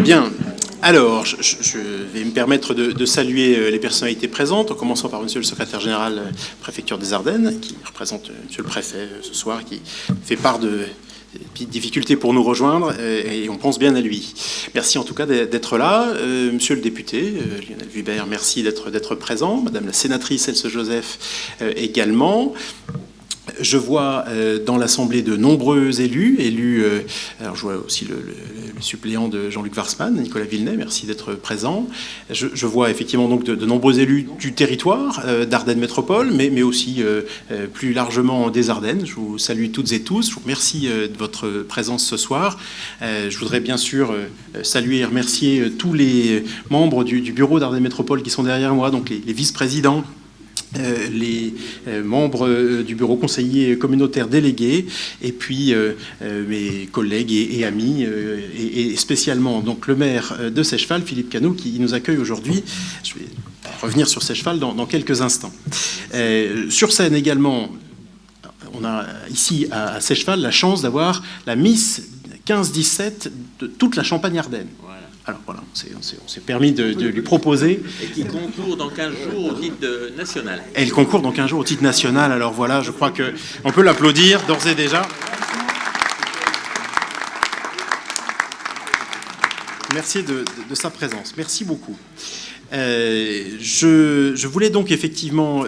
Bien. Alors, je vais me permettre de saluer les personnalités présentes, en commençant par monsieur le secrétaire général préfecture des Ardennes, qui représente monsieur le préfet ce soir, qui fait part de petites difficultés pour nous rejoindre, et on pense bien à lui. Merci en tout cas d'être là. Monsieur le député, Lionel Vubert, merci d'être présent. Madame la sénatrice Else Joseph également. Je vois dans l'Assemblée de nombreux élus. Alors je vois aussi le suppléant de Jean-Luc Warsmann, Nicolas Villeneuve, merci d'être présent. Je vois effectivement donc de nombreux élus du territoire, d'Ardennes Métropole, mais aussi plus largement des Ardennes. Je vous salue toutes et tous. Je vous remercie de votre présence ce soir. Je voudrais bien sûr saluer et remercier tous les membres du bureau d'Ardennes Métropole qui sont derrière moi, donc les vice-présidents, les membres du bureau conseiller communautaire délégué, et puis mes collègues et amis, et spécialement donc le maire de Seycheval, Philippe Cano, qui nous accueille aujourd'hui. Je vais revenir sur Seycheval dans quelques instants. Sur scène également, on a ici à Seycheval la chance d'avoir la Miss 15-17 de toute la Champagne-Ardenne. Alors voilà, on s'est permis de lui proposer. Et qui concourt dans 15 jours au titre national. Elle concourt dans 15 jours au titre national. Alors voilà, je crois qu'on peut l'applaudir d'ores et déjà. Merci de sa présence. Merci beaucoup. Je voulais donc effectivement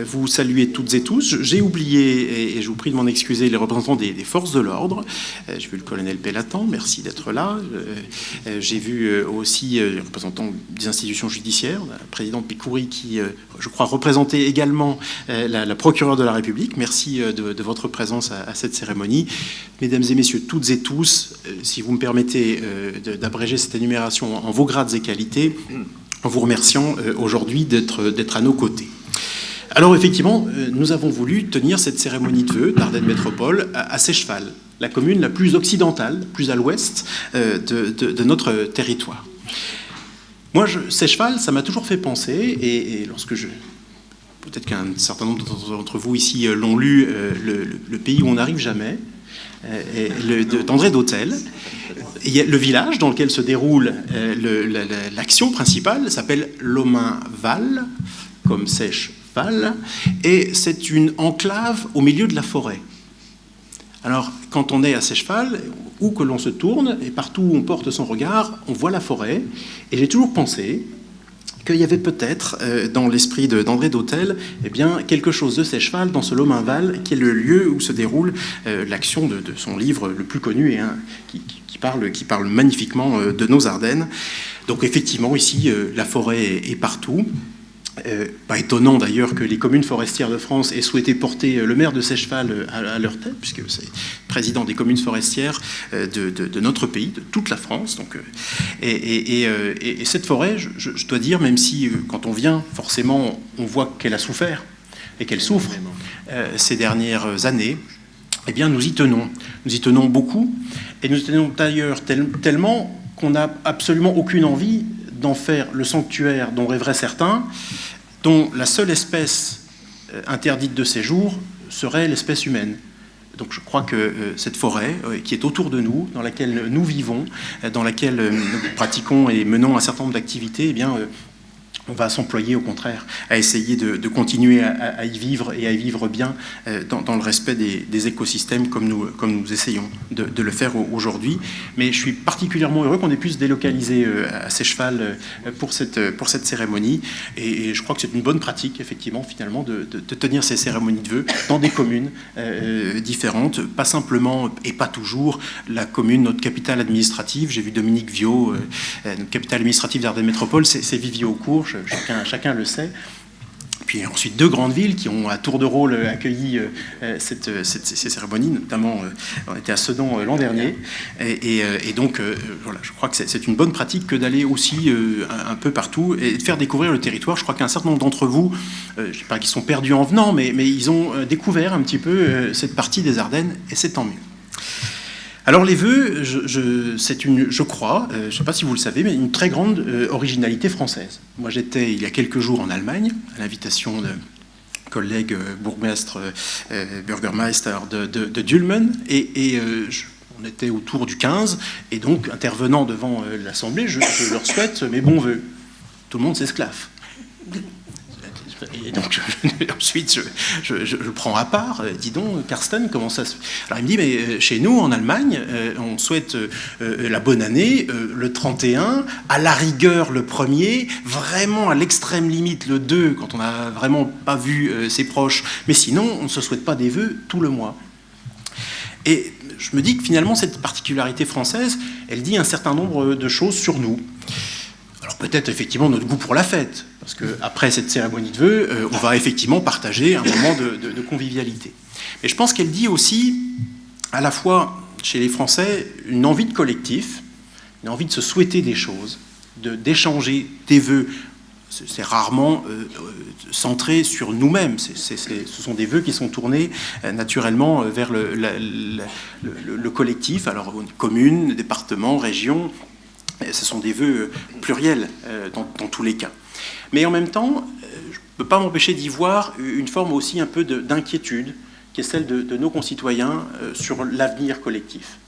vous saluer toutes et tous. J'ai oublié, et je vous prie de m'en excuser, les représentants des forces de l'ordre. J'ai vu le colonel Pellatan, merci d'être là. J'ai vu aussi les représentants des institutions judiciaires, la présidente Picouri qui, je crois, représentait également la procureure de la République. Merci de votre présence à cette cérémonie. Mesdames et messieurs, toutes et tous, si vous me permettez d'abréger cette énumération en vos grades et qualités, en vous remerciant aujourd'hui d'être à nos côtés. Alors effectivement, nous avons voulu tenir cette cérémonie de vœux d'Ardennes Métropole à Seycheval, la commune la plus occidentale, plus à l'ouest de notre territoire. Moi, Seycheval, ça m'a toujours fait penser, et lorsque peut-être qu'un certain nombre d'entre vous ici l'ont lu, le pays où on n'arrive jamais, d'André Dhôtel. Le village dans lequel se déroule l'action principale s'appelle Lomainval, comme Seycheval, et c'est une enclave au milieu de la forêt. Alors, quand on est à Seycheval, où que l'on se tourne, et partout où on porte son regard, on voit la forêt, et j'ai toujours pensé qu'il y avait peut-être, dans l'esprit d'André Dhôtel, eh bien, quelque chose de Seycheval dans ce Lomainval, qui est le lieu où se déroule l'action de son livre le plus connu, et qui parle magnifiquement de nos Ardennes. Donc effectivement, ici, la forêt est partout. Pas étonnant d'ailleurs que les communes forestières de France aient souhaité porter le maire de Seycheval à leur tête, puisque c'est président des communes forestières de notre pays, de toute la France. Donc, et cette forêt, je dois dire, même si quand on vient, forcément, on voit qu'elle a souffert et qu'elle souffre ces dernières années, eh bien nous y tenons. Nous y tenons beaucoup, et nous y tenons d'ailleurs tellement qu'on n'a absolument aucune envie d'en faire le sanctuaire dont rêveraient certains, dont la seule espèce interdite de séjour serait l'espèce humaine. Donc je crois que cette forêt qui est autour de nous, dans laquelle nous vivons, dans laquelle nous pratiquons et menons un certain nombre d'activités, eh bien, on va s'employer au contraire à essayer de continuer à y vivre et à y vivre bien dans le respect des écosystèmes comme nous essayons de le faire aujourd'hui. Mais je suis particulièrement heureux qu'on ait pu se délocaliser à Seycheval pour cette cérémonie, et je crois que c'est une bonne pratique effectivement finalement de tenir ces cérémonies de vœux dans des communes différentes, pas simplement et pas toujours la commune, notre capitale administrative. J'ai vu Dominique Viau, notre capitale administrative d'Ardennes Métropole, c'est Vivier-au-Court. Chacun le sait. Puis ensuite, deux grandes villes qui ont à tour de rôle accueilli ces cérémonies, notamment on était à Sedan l'an dernier. Et donc, voilà, je crois que c'est une bonne pratique que d'aller aussi un peu partout et de faire découvrir le territoire. Je crois qu'un certain nombre d'entre vous, je ne sais pas qu'ils sont perdus en venant, mais ils ont découvert un petit peu cette partie des Ardennes, et c'est tant mieux. Alors les vœux, c'est je crois, je ne sais pas si vous le savez, mais une très grande originalité française. Moi j'étais il y a quelques jours en Allemagne, à l'invitation de collègues bourgmestre, Bürgermeister de Dülmen, et on était autour du 15, et donc, intervenant devant l'Assemblée, je leur souhaite mes bons voeux. Tout le monde s'esclaffe. Et donc, ensuite, je prends à part, dis donc, Carsten, comment ça se... Alors, il me dit, mais chez nous, en Allemagne, on souhaite la bonne année, le 31, à la rigueur, le 1er, vraiment à l'extrême limite, le 2, quand on n'a vraiment pas vu ses proches, mais sinon, on ne se souhaite pas des vœux tout le mois. Et je me dis que finalement, cette particularité française, elle dit un certain nombre de choses sur nous. Alors peut-être effectivement notre goût pour la fête, parce qu'après cette cérémonie de vœux, on va effectivement partager un moment de convivialité. Mais je pense qu'elle dit aussi, à la fois chez les Français, une envie de collectif, une envie de se souhaiter des choses, d'échanger des vœux. C'est rarement centré sur nous-mêmes. Ce sont des vœux qui sont tournés naturellement vers le collectif, alors commune, département, région. Ce sont des vœux pluriels dans tous les cas. Mais en même temps, je ne peux pas m'empêcher d'y voir une forme aussi un peu d'inquiétude, qui est celle de nos concitoyens sur l'avenir collectif.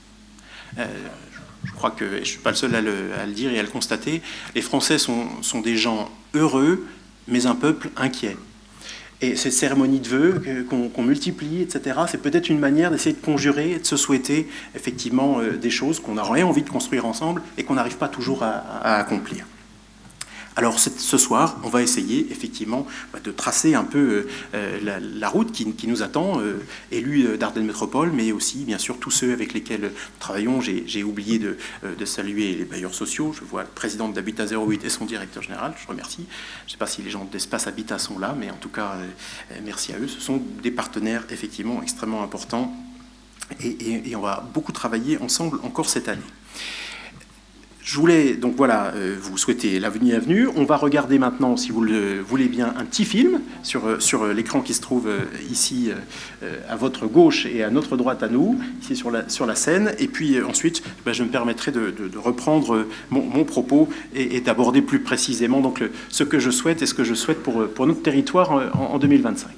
Je crois que je ne suis pas le seul à le dire et à le constater. Les Français sont des gens heureux, mais un peuple inquiet. Et ces cérémonies de vœux qu'on multiplie, etc., c'est peut-être une manière d'essayer de conjurer et de se souhaiter effectivement des choses qu'on aurait envie de construire ensemble et qu'on n'arrive pas toujours à accomplir. Alors ce soir, on va essayer effectivement de tracer un peu la route qui nous attend, élus d'Ardennes Métropole, mais aussi bien sûr tous ceux avec lesquels nous travaillons. J'ai oublié de saluer les bailleurs sociaux. Je vois le président d'Habitat 08 et son directeur général, je remercie. Je ne sais pas si les gens d'Espace Habitat sont là, mais en tout cas, merci à eux. Ce sont des partenaires effectivement extrêmement importants et on va beaucoup travailler ensemble encore cette année. Je voulais donc voilà vous souhaiter l'avenir à venir. On va regarder maintenant, si vous le voulez bien, un petit film sur l'écran qui se trouve ici à votre gauche et à notre droite à nous, ici sur la scène. Et puis ensuite, je me permettrai de reprendre mon propos et d'aborder plus précisément donc, ce que je souhaite et ce que je souhaite pour notre territoire en 2025.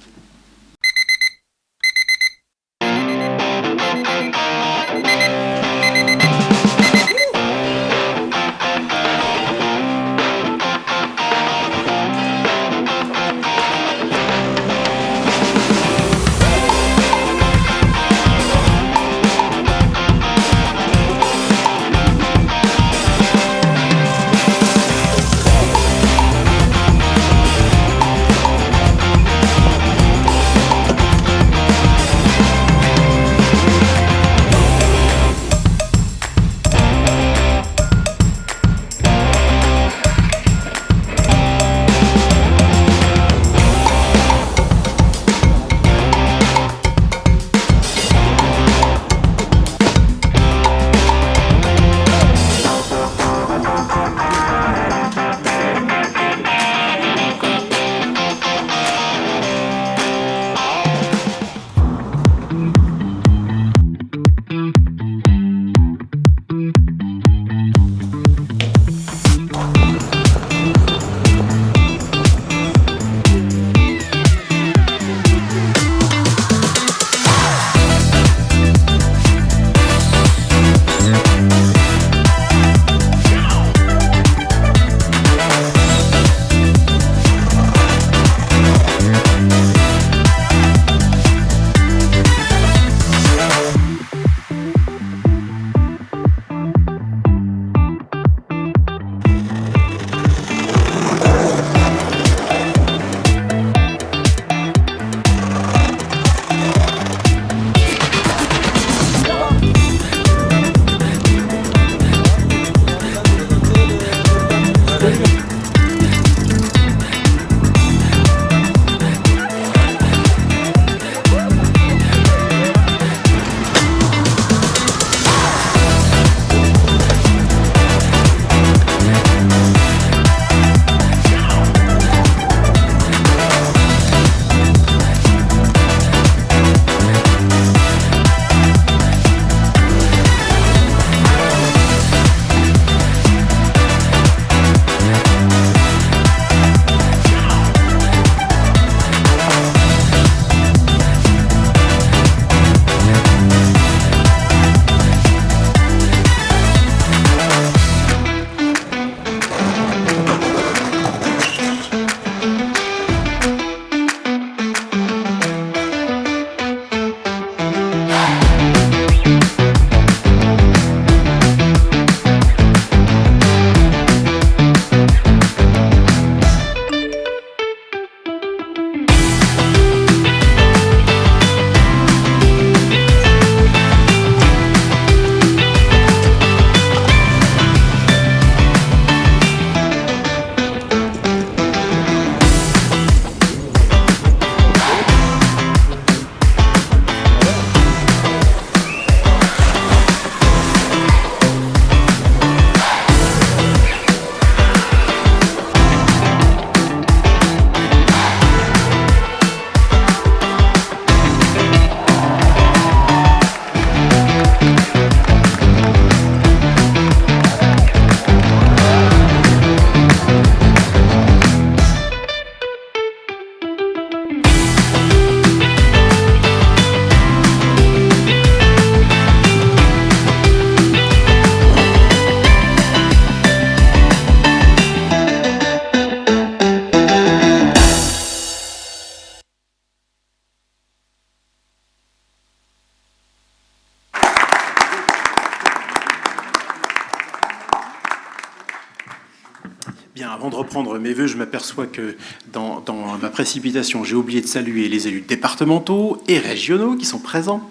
Bien, avant de reprendre mes vœux, je m'aperçois que dans ma précipitation, j'ai oublié de saluer les élus départementaux et régionaux qui sont présents,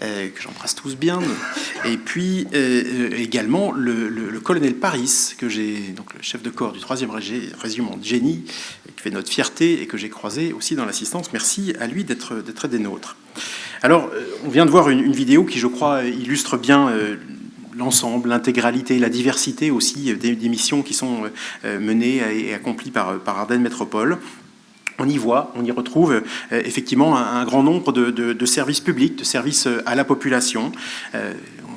que j'embrasse tous bien, et puis également le colonel Paris, que j'ai, donc le chef de corps du 3e régiment de génie, qui fait notre fierté et que j'ai croisé aussi dans l'assistance. Merci à lui d'être des nôtres. Alors, on vient de voir une vidéo qui, je crois, illustre bien l'ensemble, l'intégralité, la diversité aussi des missions qui sont menées et accomplies par Ardennes Métropole. On y voit, on y retrouve effectivement un grand nombre de services publics, de services à la population.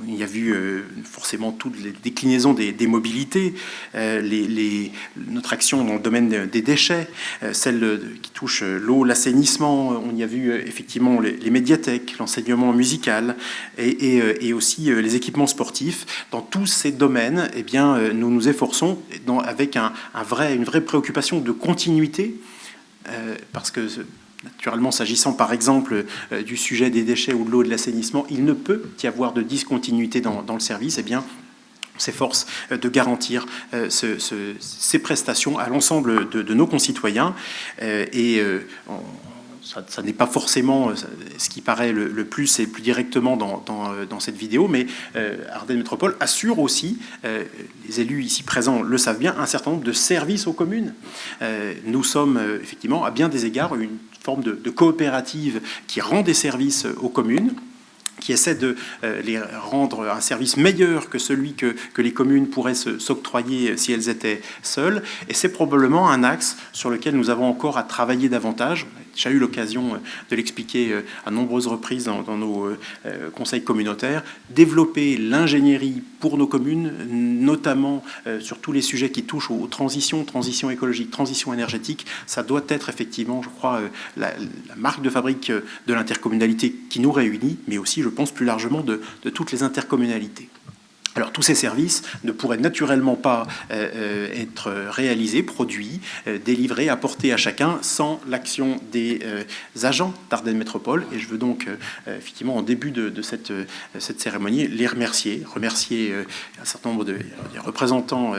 Il y a vu forcément toutes les déclinaisons des mobilités, notre action dans le domaine des déchets, celle qui touche l'eau, l'assainissement. On y a vu effectivement les médiathèques, l'enseignement musical et aussi les équipements sportifs. Dans tous ces domaines, eh bien, nous nous efforçons avec une vraie préoccupation de continuité, parce que naturellement, s'agissant par exemple du sujet des déchets ou de l'eau et de l'assainissement, il ne peut y avoir de discontinuité dans le service. Eh bien, on s'efforce de garantir ces prestations à l'ensemble de nos concitoyens. Ça n'est pas forcément ce qui paraît le plus et le plus directement dans cette vidéo, mais Ardennes Métropole assure aussi, les élus ici présents le savent bien, un certain nombre de services aux communes. Nous sommes effectivement, à bien des égards, une forme de coopérative qui rend des services aux communes, qui essaie de les rendre un service meilleur que celui que les communes pourraient s'octroyer si elles étaient seules. Et c'est probablement un axe sur lequel nous avons encore à travailler davantage. J'ai eu l'occasion de l'expliquer à nombreuses reprises dans nos conseils communautaires. Développer l'ingénierie pour nos communes, notamment sur tous les sujets qui touchent aux transitions écologique, transition énergétique, ça doit être effectivement, je crois, la marque de fabrique de l'intercommunalité qui nous réunit, mais aussi, je pense, plus largement de toutes les intercommunalités. Alors, tous ces services ne pourraient naturellement pas être réalisés, produits, délivrés, apportés à chacun sans l'action des agents d'Ardennes Métropole. Et je veux donc, effectivement, en début de cette cérémonie, les remercier un certain nombre des représentants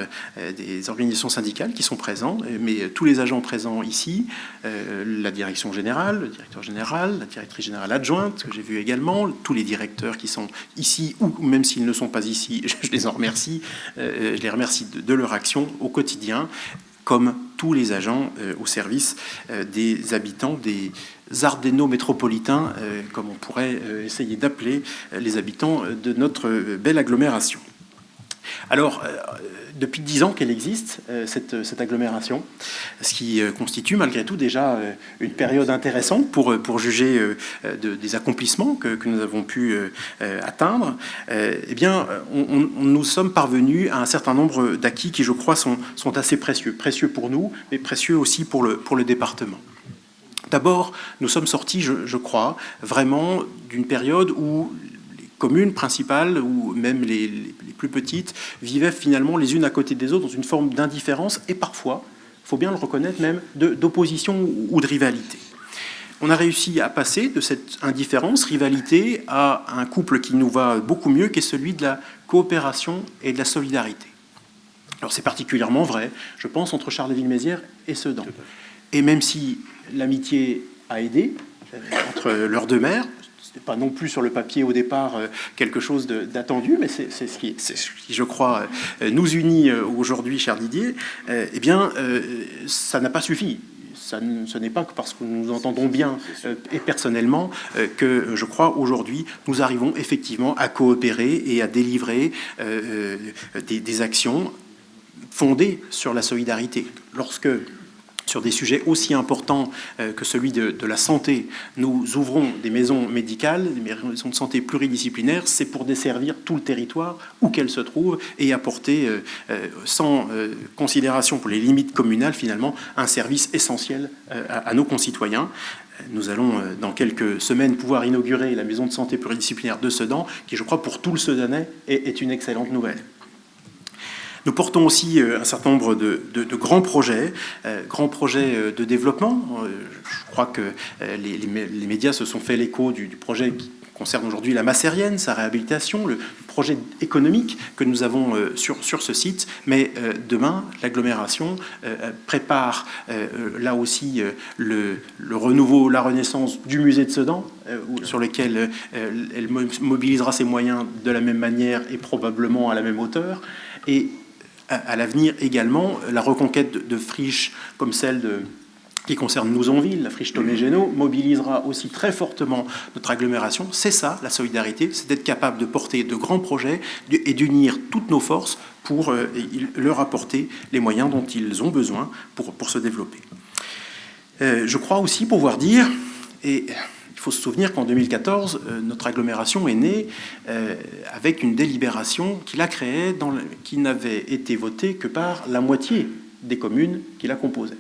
des organisations syndicales qui sont présents, mais tous les agents présents ici, la direction générale, le directeur général, la directrice générale adjointe, que j'ai vu également, tous les directeurs qui sont ici, ou même s'ils ne sont pas ici, je les en remercie, je les remercie de leur action au quotidien, comme tous les agents au service des habitants, des Ardennais métropolitains, comme on pourrait essayer d'appeler les habitants de notre belle agglomération. Alors, depuis 10 ans qu'elle existe, cette agglomération, ce qui constitue malgré tout déjà une période intéressante pour juger des accomplissements que nous avons pu atteindre, eh bien, nous sommes parvenus à un certain nombre d'acquis qui, je crois, sont assez précieux. Précieux pour nous, mais précieux aussi pour le département. D'abord, nous sommes sortis, je crois, vraiment d'une période où communes principales, ou même les plus petites, vivaient finalement les unes à côté des autres dans une forme d'indifférence et parfois, il faut bien le reconnaître même, d'opposition ou de rivalité. On a réussi à passer de cette indifférence, rivalité, à un couple qui nous va beaucoup mieux, qui est celui de la coopération et de la solidarité. Alors c'est particulièrement vrai, je pense, entre Charleville-Mézières et Sedan. Et même si l'amitié a aidé entre leurs deux maires, ce n'est pas non plus sur le papier au départ quelque chose d'attendu, mais c'est ce qui, je crois, nous unit aujourd'hui, cher Didier. Eh bien, ça n'a pas suffi. Ce n'est pas que parce que nous nous entendons bien et personnellement que, je crois, aujourd'hui, nous arrivons effectivement à coopérer et à délivrer des actions fondées sur la solidarité. Lorsque, sur des sujets aussi importants que celui de la santé, nous ouvrons des maisons médicales, des maisons de santé pluridisciplinaires, c'est pour desservir tout le territoire où qu'elles se trouvent et apporter, sans considération pour les limites communales, finalement, un service essentiel à nos concitoyens. Nous allons, dans quelques semaines, pouvoir inaugurer la maison de santé pluridisciplinaire de Sedan, qui, je crois, pour tout le Sedanais, est une excellente nouvelle. Nous portons aussi un certain nombre de grands projets de développement. Je crois que les médias se sont fait l'écho du projet concerne aujourd'hui la Macérienne, sa réhabilitation, le projet économique que nous avons sur ce site. Mais demain, l'agglomération prépare là aussi le renouveau, la renaissance du musée de Sedan, sur lequel elle mobilisera ses moyens de la même manière et probablement à la même hauteur. Et à l'avenir également, la reconquête de friches comme celle qui concerne Nouzonville, la friche Thomé-Génaud, mobilisera aussi très fortement notre agglomération. C'est ça, la solidarité, c'est d'être capable de porter de grands projets et d'unir toutes nos forces pour leur apporter les moyens dont ils ont besoin pour se développer. Je crois aussi pouvoir dire, et il faut se souvenir qu'en 2014, notre agglomération est née avec une délibération qui la créait, qui n'avait été votée que par la moitié des communes qui la composaient.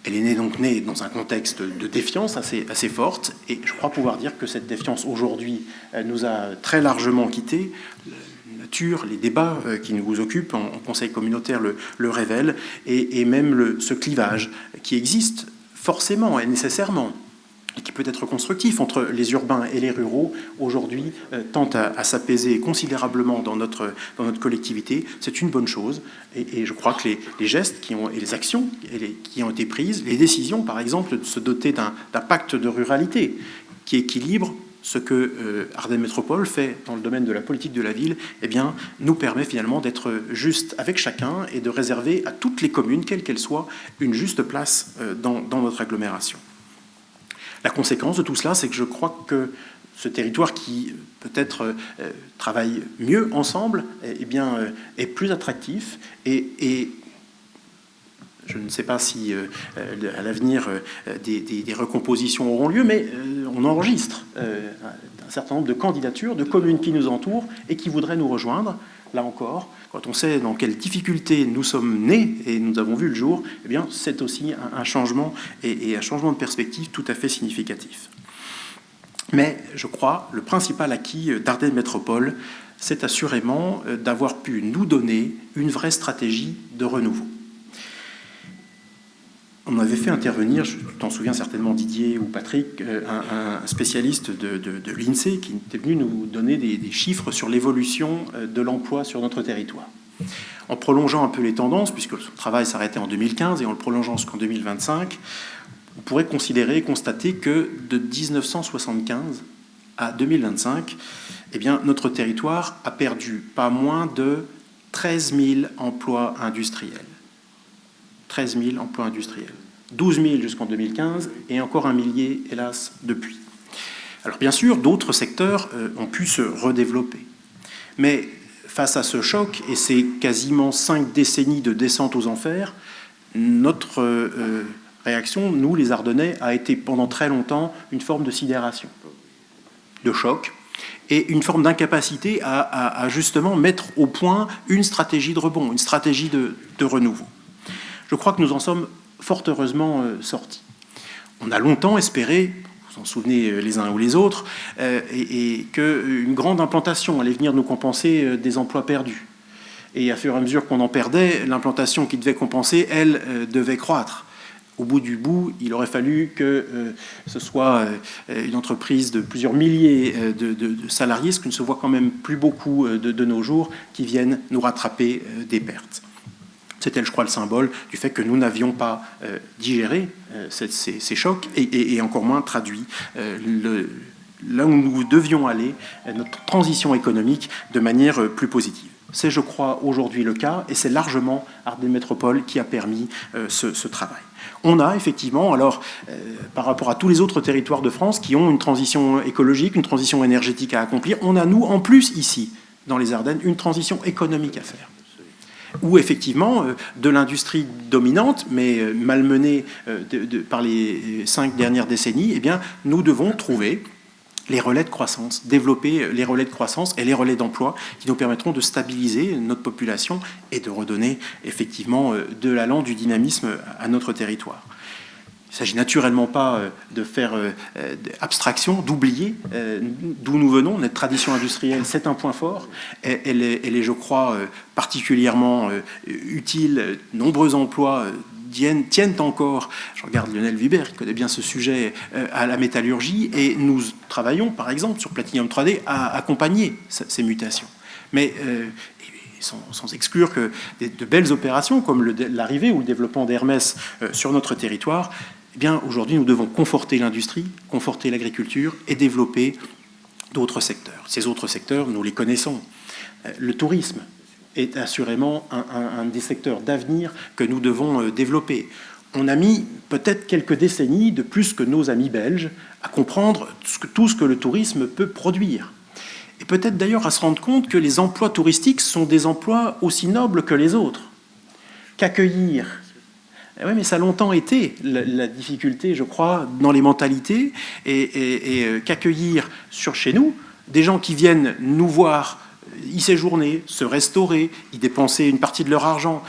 Elle est donc née dans un contexte de défiance assez forte, et je crois pouvoir dire que cette défiance aujourd'hui nous a très largement quittés. La nature, les débats qui nous occupent en conseil communautaire le révèlent, et même ce clivage qui existe forcément et nécessairement, et qui peut être constructif entre les urbains et les ruraux, aujourd'hui tend à s'apaiser considérablement dans notre collectivité. C'est une bonne chose, et je crois que les gestes et les actions qui ont été prises, les décisions, par exemple, de se doter d'un pacte de ruralité qui équilibre ce que Ardennes Métropole fait dans le domaine de la politique de la ville, eh bien, nous permet finalement d'être juste avec chacun et de réserver à toutes les communes, quelles qu'elles soient, une juste place dans notre agglomération. La conséquence de tout cela, c'est que je crois que ce territoire qui peut-être travaille mieux ensemble, eh bien, est plus attractif et je ne sais pas si à l'avenir des recompositions auront lieu, mais on enregistre un certain nombre de candidatures de communes qui nous entourent et qui voudraient nous rejoindre. Là encore, quand on sait dans quelles difficultés nous sommes nés et nous avons vu le jour, eh bien, c'est aussi un changement et un changement de perspective tout à fait significatif. Mais je crois le principal acquis d'Ardennes Métropole, c'est assurément d'avoir pu nous donner une vraie stratégie de renouveau. On avait fait intervenir, je t'en souviens certainement Didier ou Patrick, un spécialiste de l'INSEE qui était venu nous donner des chiffres sur l'évolution de l'emploi sur notre territoire. En prolongeant un peu les tendances, puisque son travail s'arrêtait en 2015 et en le prolongeant jusqu'en 2025, on pourrait considérer et constater que de 1975 à 2025, eh bien, notre territoire a perdu pas moins de 13 000 emplois industriels. 13 000 emplois industriels. 12 000 jusqu'en 2015 et encore un millier, hélas, depuis. Alors bien sûr, d'autres secteurs ont pu se redévelopper. Mais face à ce choc et ces quasiment 5 décennies de descente aux enfers, notre réaction, nous les Ardennais, a été pendant très longtemps une forme de sidération, de choc, et une forme d'incapacité à justement mettre au point une stratégie de rebond, une stratégie de renouveau. Je crois que nous en sommes fort heureusement sortis. On a longtemps espéré, vous en souvenez les uns ou les autres, et qu'une grande implantation allait venir nous compenser des emplois perdus. Et à fur et à mesure qu'on en perdait, l'implantation qui devait compenser, elle, devait croître. Au bout du bout, il aurait fallu que ce soit une entreprise de plusieurs milliers de salariés, ce qui ne se voit quand même plus beaucoup de nos jours, qui viennent nous rattraper des pertes. C'était, je crois, le symbole du fait que nous n'avions pas digéré ces chocs et encore moins traduit là où nous devions aller, notre transition économique, de manière plus positive. C'est, je crois, aujourd'hui le cas, et c'est largement Ardennes Métropole qui a permis ce travail. On a effectivement, alors, par rapport à tous les autres territoires de France qui ont une transition écologique, une transition énergétique à accomplir, on a, nous, en plus, ici, dans les Ardennes, une transition économique à faire. Où effectivement, de l'industrie dominante, mais malmenée par les 5 dernières décennies, eh bien, nous devons trouver les relais de croissance, développer les relais de croissance et les relais d'emploi qui nous permettront de stabiliser notre population et de redonner effectivement de l'allant, du dynamisme à notre territoire. Il ne s'agit naturellement pas de faire abstraction, d'oublier d'où nous venons. Notre tradition industrielle, c'est un point fort. Elle est, je crois, particulièrement utile. Nombreux emplois tiennent encore, je regarde Lionel Vibert, qui connaît bien ce sujet, à la métallurgie, et nous travaillons, par exemple, sur Platinum 3D, à accompagner ces mutations. Mais sans exclure que de belles opérations, comme l'arrivée ou le développement d'Hermès sur notre territoire, eh bien, aujourd'hui, nous devons conforter l'industrie, conforter l'agriculture et développer d'autres secteurs. Ces autres secteurs, nous les connaissons. Le tourisme est assurément un des secteurs d'avenir que nous devons développer. On a mis peut-être quelques décennies de plus que nos amis belges à comprendre tout ce que le tourisme peut produire. Et peut-être d'ailleurs à se rendre compte que les emplois touristiques sont des emplois aussi nobles que les autres. Qu'accueillir. Oui, mais ça a longtemps été la difficulté, je crois, dans les mentalités, et qu'accueillir chez nous des gens qui viennent nous voir, y séjourner, se restaurer, y dépenser une partie de leur argent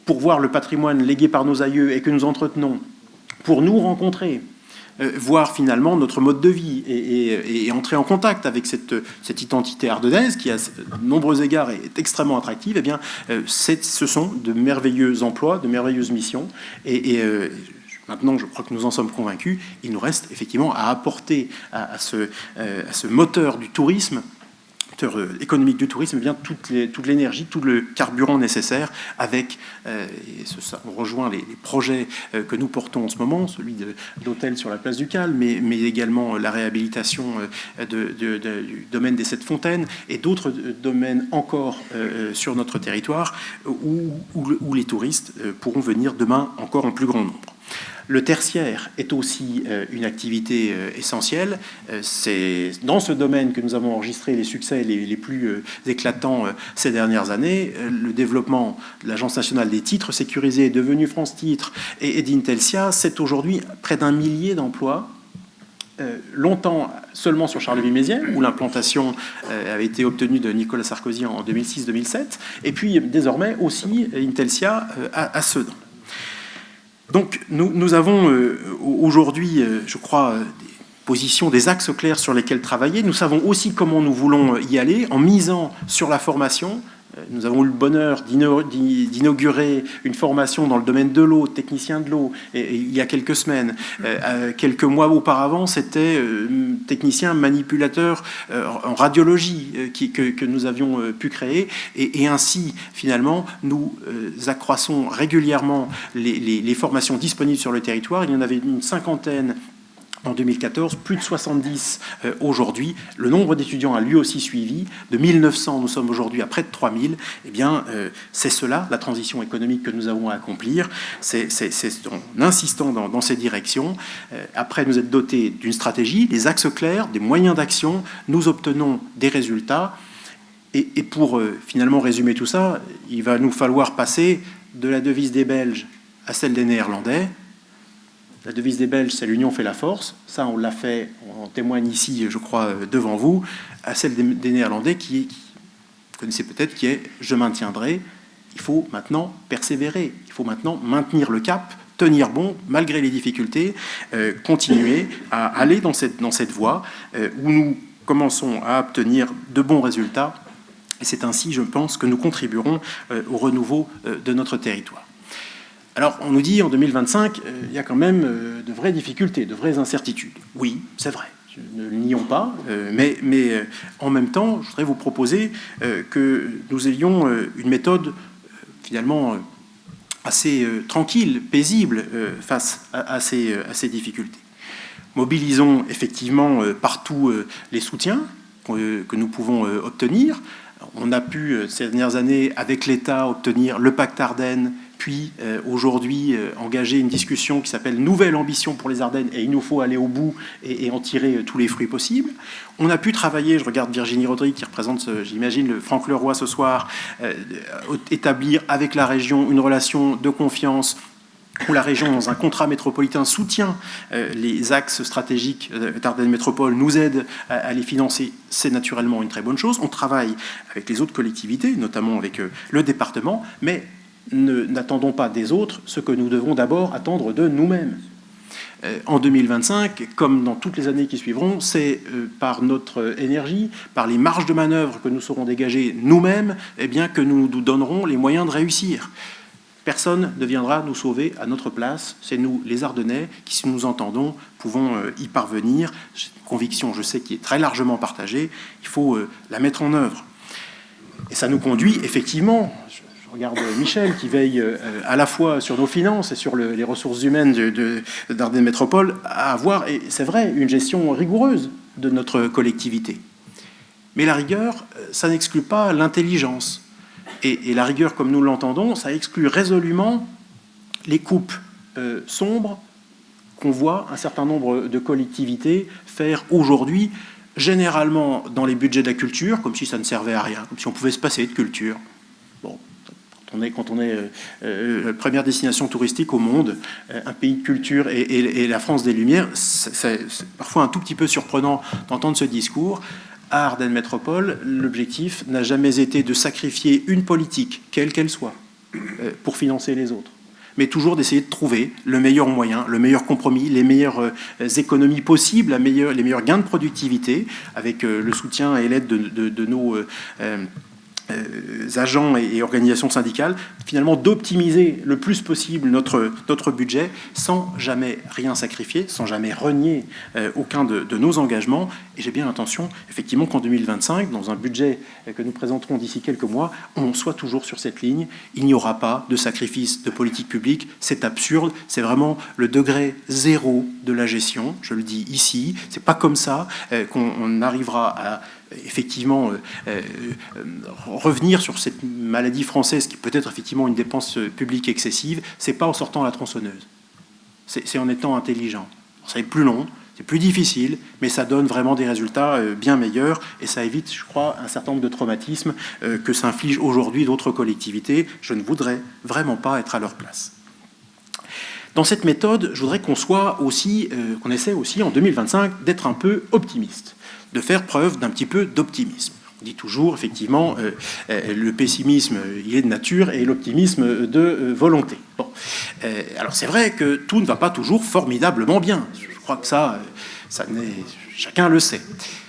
pour voir le patrimoine légué par nos aïeux et que nous entretenons, pour nous rencontrer, voir finalement notre mode de vie et entrer en contact avec cette identité ardennaise qui, à de nombreux égards, est extrêmement attractive. Eh bien, ce sont de merveilleux emplois, de merveilleuses missions. Maintenant, je crois que nous en sommes convaincus. Il nous reste effectivement à apporter à ce moteur du tourisme, économique du tourisme, bien toute l'énergie, tout le carburant nécessaire avec, on rejoint les projets que nous portons en ce moment, celui d'hôtel sur la place du Cal, mais également la réhabilitation du domaine des Sept Fontaines et d'autres domaines encore sur notre territoire où les touristes pourront venir demain encore en plus grand nombre. Le tertiaire est aussi une activité essentielle. C'est dans ce domaine que nous avons enregistré les succès les plus éclatants ces dernières années. Le développement de l'Agence nationale des titres sécurisés, devenue France Titres, et d'Intelsia, c'est aujourd'hui près d'1 millier d'emplois. Longtemps seulement sur Charleville-Mézières, où l'implantation avait été obtenue de Nicolas Sarkozy en 2006-2007, et puis désormais aussi Intelsia à Sedan. Donc nous avons aujourd'hui, je crois, des positions, des axes clairs sur lesquels travailler. Nous savons aussi comment nous voulons y aller, en misant sur la formation. Nous avons eu le bonheur d'inaugurer une formation dans le domaine de l'eau, technicien de l'eau, il y a quelques semaines. Quelques mois auparavant, c'était technicien manipulateur en radiologie que nous avions pu créer. Et ainsi, finalement, nous accroissons régulièrement les formations disponibles sur le territoire. Il y en avait une cinquantaine en 2014, plus de 70 aujourd'hui. Le nombre d'étudiants a lui aussi suivi. De 1900, nous sommes aujourd'hui à près de 3000. Eh bien, c'est cela, la transition économique que nous avons à accomplir. C'est en insistant dans ces directions. Après nous être dotés d'une stratégie, des axes clairs, des moyens d'action, nous obtenons des résultats. Et pour finalement résumer tout ça, il va nous falloir passer de la devise des Belges à celle des Néerlandais. La devise des Belges, c'est l'union fait la force. Ça, on l'a fait, on témoigne ici, je crois, devant vous, à celle des Néerlandais qui vous connaissez peut-être, qui est « je maintiendrai ». Il faut maintenant persévérer, il faut maintenant maintenir le cap, tenir bon, malgré les difficultés, continuer à aller dans cette voie où nous commençons à obtenir de bons résultats. Et c'est ainsi, je pense, que nous contribuerons au renouveau de notre territoire. Alors, on nous dit, en 2025, il y a quand même de vraies difficultés, de vraies incertitudes. Oui, c'est vrai, ne le nions pas, mais en même temps, je voudrais vous proposer que nous ayons une méthode, finalement, assez tranquille, paisible, face à ces difficultés. Mobilisons effectivement partout les soutiens que nous pouvons obtenir. On a pu, ces dernières années, avec l'État, obtenir le pacte Ardennes, puis aujourd'hui engager une discussion qui s'appelle « Nouvelle ambition pour les Ardennes » et il nous faut aller au bout et en tirer tous les fruits possibles. On a pu travailler, je regarde Virginie Rodrigue qui représente, j'imagine, le Franck Leroy ce soir, établir avec la région une relation de confiance où la région, dans un contrat métropolitain, soutient les axes stratégiques d'Ardennes Métropole, nous aide à les financer, c'est naturellement une très bonne chose. On travaille avec les autres collectivités, notamment avec le département, mais n'attendons pas des autres ce que nous devons d'abord attendre de nous-mêmes. En 2025, comme dans toutes les années qui suivront, c'est par notre énergie, par les marges de manœuvre que nous saurons dégager nous-mêmes, eh bien, que nous nous donnerons les moyens de réussir. Personne ne viendra nous sauver à notre place. C'est nous, les Ardennais, qui, si nous entendons, pouvons y parvenir. J'ai une conviction, je sais, qui est très largement partagée. Il faut la mettre en œuvre. Et ça nous conduit, effectivement, je regarde Michel, qui veille à la fois sur nos finances et sur les ressources humaines d'Ardennes Métropole, à avoir, et c'est vrai, une gestion rigoureuse de notre collectivité. Mais la rigueur, ça n'exclut pas l'intelligence. Et la rigueur, comme nous l'entendons, ça exclut résolument les coupes sombres qu'on voit un certain nombre de collectivités faire aujourd'hui, généralement dans les budgets de la culture, comme si ça ne servait à rien, comme si on pouvait se passer de culture. Bon, quand on est la première destination touristique au monde, un pays de culture et la France des Lumières, c'est parfois un tout petit peu surprenant d'entendre ce discours. À Ardennes Métropole, l'objectif n'a jamais été de sacrifier une politique, quelle qu'elle soit, pour financer les autres, mais toujours d'essayer de trouver le meilleur moyen, le meilleur compromis, les meilleures économies possibles, les meilleurs gains de productivité, avec le soutien et l'aide de nos agents et organisations syndicales, finalement d'optimiser le plus possible notre budget sans jamais rien sacrifier, sans jamais renier aucun de nos engagements. Et j'ai bien l'intention, effectivement, qu'en 2025, dans un budget que nous présenterons d'ici quelques mois, on soit toujours sur cette ligne. Il n'y aura pas de sacrifice de politique publique. C'est absurde. C'est vraiment le degré zéro de la gestion. Je le dis ici. C'est pas comme ça qu'on arrivera à effectivement revenir sur cette maladie française qui peut être effectivement une dépense publique excessive. C'est pas en sortant la tronçonneuse. C'est en étant intelligent. C'est plus long. C'est plus difficile, mais ça donne vraiment des résultats bien meilleurs et ça évite, je crois, un certain nombre de traumatismes que s'infligent aujourd'hui d'autres collectivités. Je ne voudrais vraiment pas être à leur place. Dans cette méthode, je voudrais qu'on essaie aussi en 2025 d'être un peu optimiste, de faire preuve d'un petit peu d'optimisme. On dit toujours, effectivement, le pessimisme, il est de nature, et l'optimisme de volonté. Bon. Alors c'est vrai que tout ne va pas toujours formidablement bien. Je crois que chacun le sait.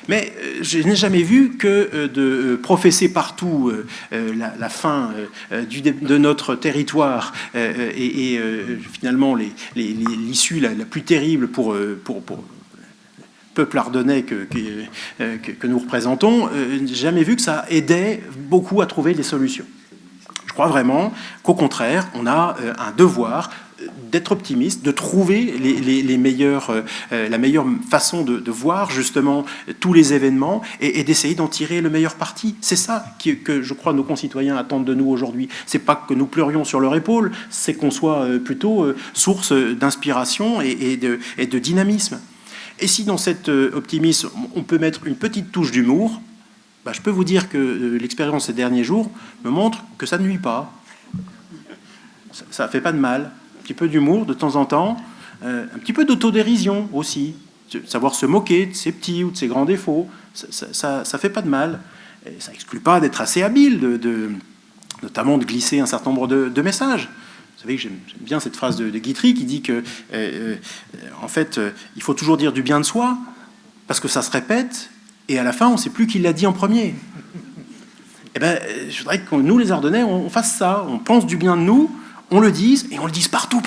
Mais je n'ai jamais vu que de professer partout la fin de notre territoire et finalement l'issue la plus terrible pour peuple ardennais que nous représentons, j'ai jamais vu que ça aidait beaucoup à trouver des solutions. Je crois vraiment qu'au contraire, on a un devoir d'être optimiste, de trouver la meilleure façon de voir justement tous les événements et d'essayer d'en tirer le meilleur parti. C'est ça que je crois nos concitoyens attendent de nous aujourd'hui. C'est pas que nous pleurions sur leur épaule, c'est qu'on soit plutôt source d'inspiration et de dynamisme. Et si dans cet optimisme, on peut mettre une petite touche d'humour, je peux vous dire que l'expérience ces derniers jours me montre que ça ne nuit pas. Ça ne fait pas de mal. Un petit peu d'humour de temps en temps, un petit peu d'autodérision aussi. Savoir se moquer de ses petits ou de ses grands défauts, ça fait pas de mal. Et ça n'exclut pas d'être assez habile, notamment de glisser un certain nombre de messages. Vous savez que j'aime bien cette phrase de Guitry qui dit que, en fait, il faut toujours dire du bien de soi, parce que ça se répète, et à la fin, on ne sait plus qui l'a dit en premier. Eh bien, je voudrais que nous, les Ardennais, on fasse ça. On pense du bien de nous, on le dise, et on le dise partout,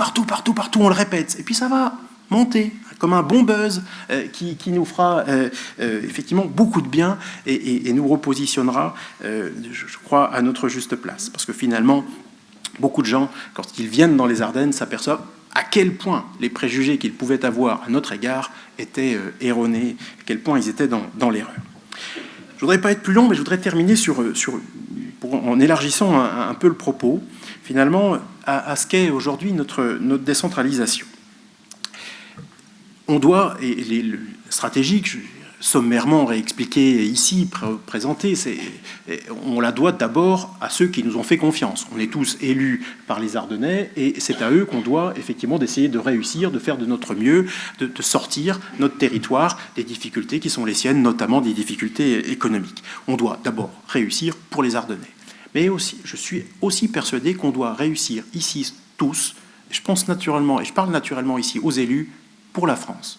on le répète. Et puis ça va monter, comme un bon buzz qui nous fera effectivement beaucoup de bien et nous repositionnera, je crois, à notre juste place. Parce que finalement, beaucoup de gens, quand ils viennent dans les Ardennes, s'aperçoivent à quel point les préjugés qu'ils pouvaient avoir à notre égard étaient erronés, à quel point ils étaient dans l'erreur. Je ne voudrais pas être plus long, mais je voudrais terminer en élargissant un peu le propos, finalement, à ce qu'est aujourd'hui notre décentralisation. On doit, et les stratégiques, sommairement réexpliquée ici, présentée, on la doit d'abord à ceux qui nous ont fait confiance. On est tous élus par les Ardennais et c'est à eux qu'on doit effectivement d'essayer de réussir, de faire de notre mieux, de sortir notre territoire des difficultés qui sont les siennes, notamment des difficultés économiques. On doit d'abord réussir pour les Ardennais. Mais aussi, je suis aussi persuadé qu'on doit réussir ici tous, je pense naturellement, et je parle naturellement ici aux élus, pour la France.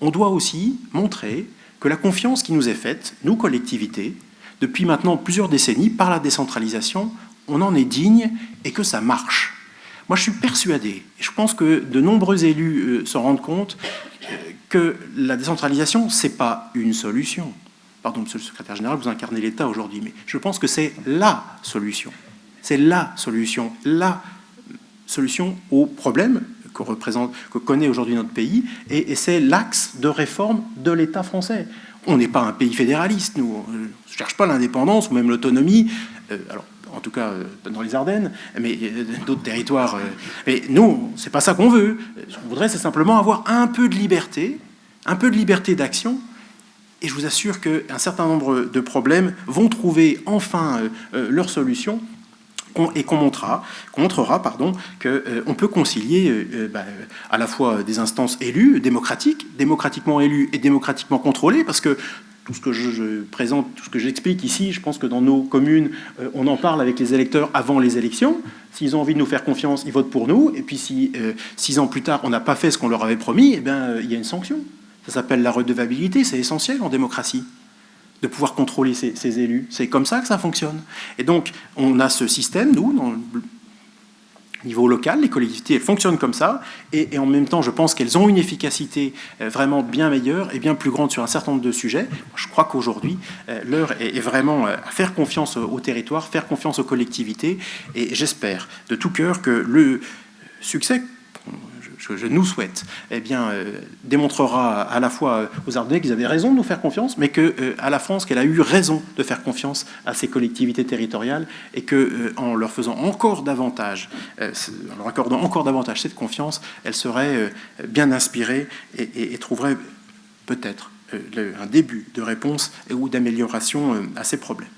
On doit aussi montrer que la confiance qui nous est faite, nous collectivités, depuis maintenant plusieurs décennies, par la décentralisation, on en est digne et que ça marche. Moi, je suis persuadé, et je pense que de nombreux élus s'en rendent compte, que la décentralisation, ce n'est pas une solution. Pardon, monsieur le secrétaire général, vous incarnez l'État aujourd'hui, mais je pense que c'est la solution. C'est la solution aux problèmes que connaît aujourd'hui notre pays, et c'est l'axe de réforme de l'État français. On n'est pas un pays fédéraliste, nous. On ne cherche pas l'indépendance ou même l'autonomie. Alors, en tout cas dans les Ardennes, mais d'autres territoires. Mais nous, c'est pas ça qu'on veut. Ce qu'on voudrait, c'est simplement avoir un peu de liberté d'action. Et je vous assure qu'un certain nombre de problèmes vont trouver enfin leur solution et qu'on montrera qu'on peut concilier à la fois des instances élues, démocratiquement élues et démocratiquement contrôlées, parce que tout ce que je présente, tout ce que j'explique ici, je pense que dans nos communes, on en parle avec les électeurs avant les élections. S'ils ont envie de nous faire confiance, ils votent pour nous. Et puis si 6 ans plus tard, on n'a pas fait ce qu'on leur avait promis, il y a une sanction. Ça s'appelle la redevabilité, c'est essentiel en démocratie, de pouvoir contrôler ces élus. C'est comme ça que ça fonctionne. Et donc, on a ce système, nous, dans le niveau local, les collectivités, elles fonctionnent comme ça, et en même temps, je pense qu'elles ont une efficacité vraiment bien meilleure et bien plus grande sur un certain nombre de sujets. Je crois qu'aujourd'hui, l'heure est vraiment à faire confiance au territoire, faire confiance aux collectivités, et j'espère de tout cœur que le succès je nous souhaite, démontrera à la fois aux Ardennais qu'ils avaient raison de nous faire confiance, mais à la France qu'elle a eu raison de faire confiance à ces collectivités territoriales, et qu'en leur faisant encore davantage, en leur accordant encore davantage cette confiance, elle serait bien inspirée et trouverait peut-être un début de réponse ou d'amélioration à ces problèmes.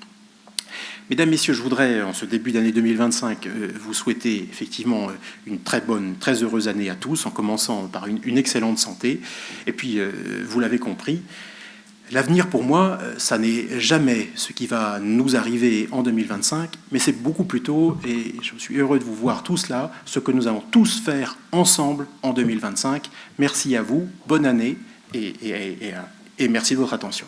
Mesdames, Messieurs, je voudrais, en ce début d'année 2025, vous souhaiter effectivement une très bonne, très heureuse année à tous, en commençant par une excellente santé. Et puis, vous l'avez compris, l'avenir pour moi, ça n'est jamais ce qui va nous arriver en 2025, mais c'est beaucoup plus tôt, et je suis heureux de vous voir tous là, ce que nous allons tous faire ensemble en 2025. Merci à vous, bonne année, et merci de votre attention.